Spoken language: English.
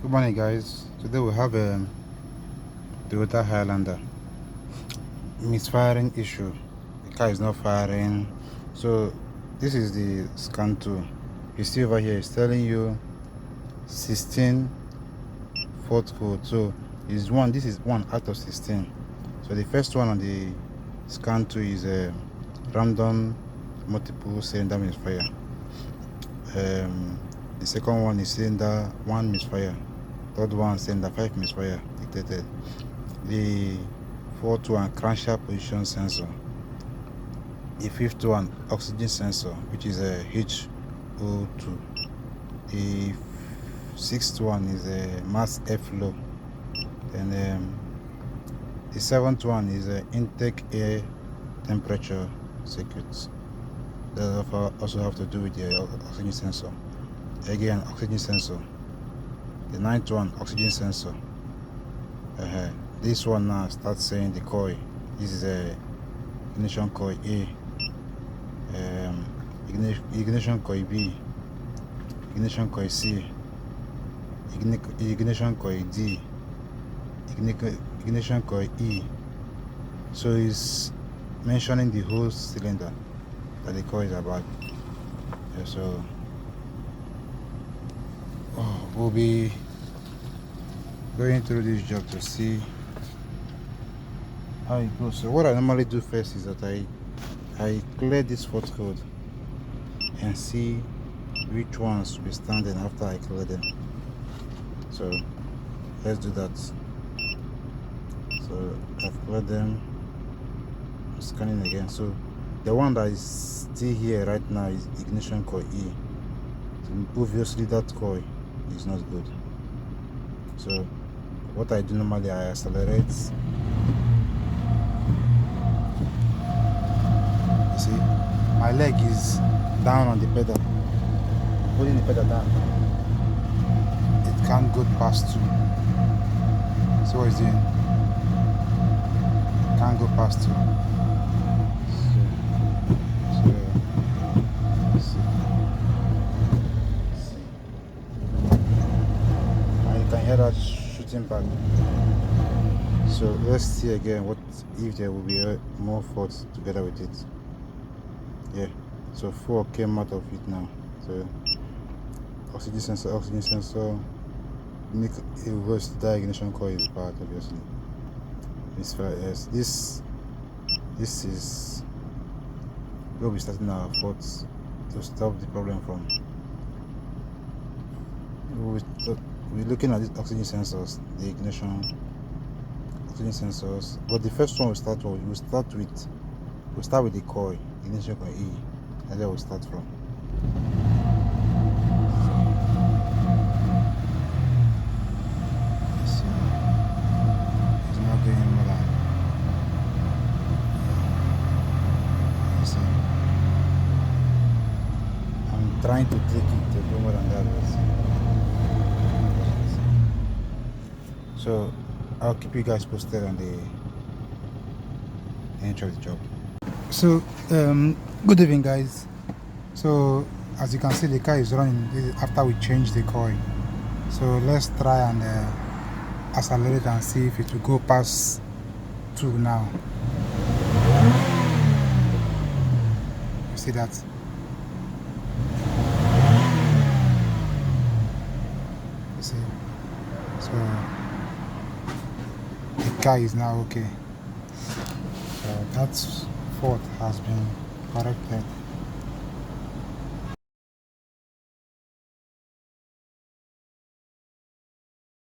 Good morning, guys. Today we have a Toyota Highlander misfiring issue. The car is not firing. So this is the scan tool. You see over here, it's telling you 16 fault code. So this is one out of 16. So the first one on the scan tool is a random multiple cylinder misfire. The second one is cylinder 1 misfire. Third one cylinder 5 misfire detected. The fourth one crankshaft position sensor. The fifth one oxygen sensor, which is a HO2. The sixth one is a mass airflow. And the seventh one is a intake air temperature circuit. That also have to do with the oxygen sensor. Again, oxygen sensor. The ninth one, oxygen sensor. This one now starts saying the coil. This is a ignition coil A, ignition coil B, ignition coil C, ignition coil D, ignition coil E. So it's mentioning the whole cylinder that the coil is about. So we'll be going through this job to see how it goes. So what I normally do first is that I clear this fault code and see which ones will be standing after I clear them. So let's do that. So I've cleared them. I'm scanning again. So the one that is still here right now is ignition coil E. So obviously that coil is not good. So what I do normally, I accelerate. You see, my leg is down on the pedal, holding the pedal down. It can't go past 2. See what it's doing? Can't go past 2. And you can hear that shooting back. So let's see again what if there will be more faults together with it. Yeah, so 4 came out of it now. So oxygen sensor, reverse the ignition coil is bad, obviously. Misfire, yes. This is we'll be starting our faults to stop the problem from. We're looking at these oxygen sensors, the ignition oxygen sensors. But the first one we start with the coil, ignition coil E, and then we'll start from. So it's not going more than. You see, I'm trying to take it to go more than that. So I'll keep you guys posted on the nature of the job. So good evening, guys. So as you can see, the car is running after we changed the coil. So let's try and accelerate and see if it will go past 2 now. You see that? You see? So the car is now okay. That fault has been corrected.